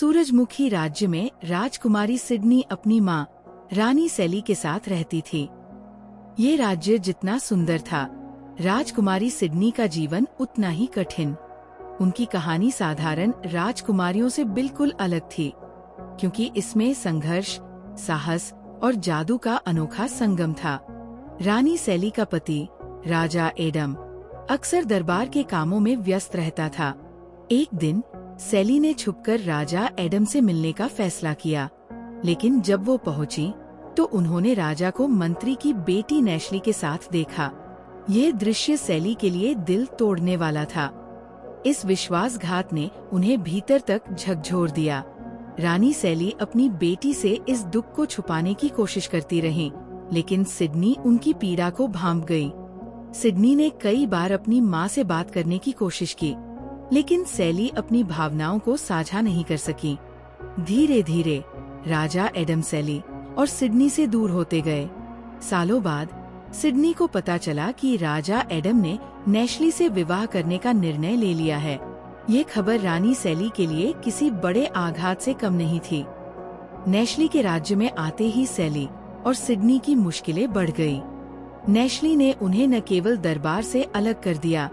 सूरजमुखी राज्य में राजकुमारी सिडनी अपनी माँ रानी सेली के साथ रहती थी। ये राज्य जितना सुंदर था, राजकुमारी सिडनी का जीवन उतना ही कठिन। उनकी कहानी साधारण राजकुमारियों से बिल्कुल अलग थी, क्योंकि इसमें संघर्ष, साहस और जादू का अनोखा संगम था। रानी सेली का पति राजा एडम अक्सर दरबार के कामों में व्यस्त रहता था। एक दिन सेली ने छुपकर राजा एडम से मिलने का फैसला किया, लेकिन जब वो पहुंची तो उन्होंने राजा को मंत्री की बेटी नेशली के साथ देखा। ये दृश्य सेली के लिए दिल तोड़ने वाला था। इस विश्वासघात ने उन्हें भीतर तक झकझोर दिया। रानी सेली अपनी बेटी से इस दुख को छुपाने की कोशिश करती रही, लेकिन सिडनी उनकी पीड़ा को भांप गई। सिडनी ने कई बार अपनी माँ से बात करने की कोशिश की, लेकिन सेली अपनी भावनाओं को साझा नहीं कर सकी। धीरे धीरे राजा एडम सेली और सिडनी से दूर होते गए। सालों बाद सिडनी को पता चला कि राजा एडम ने नेशली से विवाह करने का निर्णय ले लिया है। ये खबर रानी सेली के लिए किसी बड़े आघात से कम नहीं थी। नेशली के राज्य में आते ही सेली और सिडनी की मुश्किलें बढ़ गई। नेशली ने उन्हें न केवल दरबार से अलग कर दिया,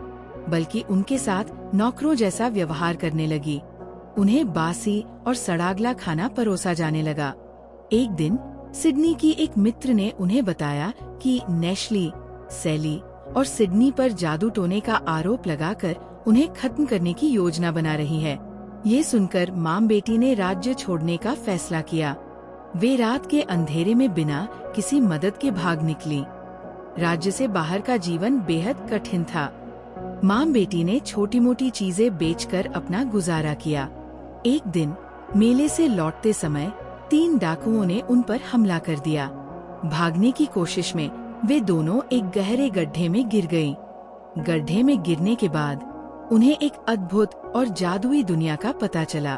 बल्कि उनके साथ नौकरों जैसा व्यवहार करने लगी। उन्हें बासी और सड़ागला खाना परोसा जाने लगा। एक दिन सिडनी की एक मित्र ने उन्हें बताया कि नेशली, सेली और सिडनी पर जादू टोने का आरोप लगाकर उन्हें खत्म करने की योजना बना रही है। ये सुनकर मां बेटी ने राज्य छोड़ने का फैसला किया। वे रात के अंधेरे में बिना किसी मदद के भाग निकली। राज्य से बाहर का जीवन बेहद कठिन था। मां बेटी ने छोटी मोटी चीजें बेचकर अपना गुजारा किया। एक दिन मेले से लौटते समय 3 डाकुओं ने उन पर हमला कर दिया। भागने की कोशिश में वे दोनों एक गहरे गड्ढे में गिर गईं। गड्ढे में गिरने के बाद उन्हें एक अद्भुत और जादुई दुनिया का पता चला।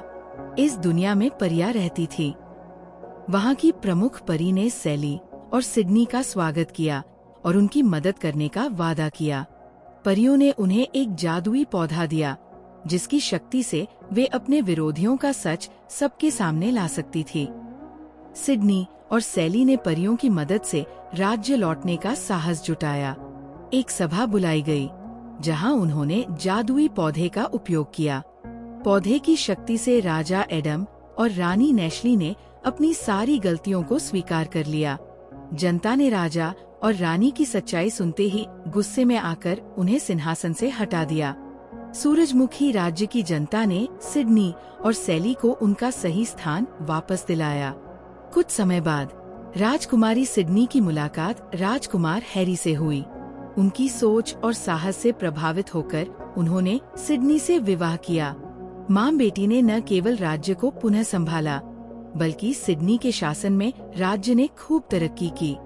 इस दुनिया में परियां रहती थी। वहाँ की प्रमुख परी ने सेली और सिडनी का स्वागत किया और उनकी मदद करने का वादा किया। परियों ने उन्हें एक जादुई पौधा दिया, जिसकी शक्ति से वे अपने विरोधियों का सच सबके सामने ला सकती थी। सिडनी और सेली ने परियों की मदद से राज्य लौटने का साहस जुटाया। एक सभा बुलाई गई, जहां उन्होंने जादुई पौधे का उपयोग किया। पौधे की शक्ति से राजा एडम और रानी नेशली ने अपनी सारी गलतियों को स्वीकार कर लिया। जनता ने राजा और रानी की सच्चाई सुनते ही गुस्से में आकर उन्हें सिंहासन से हटा दिया। सूरजमुखी राज्य की जनता ने सिडनी और सेली को उनका सही स्थान वापस दिलाया। कुछ समय बाद राजकुमारी सिडनी की मुलाकात राजकुमार हैरी से हुई। उनकी सोच और साहस से प्रभावित होकर उन्होंने सिडनी से विवाह किया। मां बेटी ने न केवल राज्य को पुनः संभाला, बल्कि सिडनी के शासन में राज्य ने खूब तरक्की की।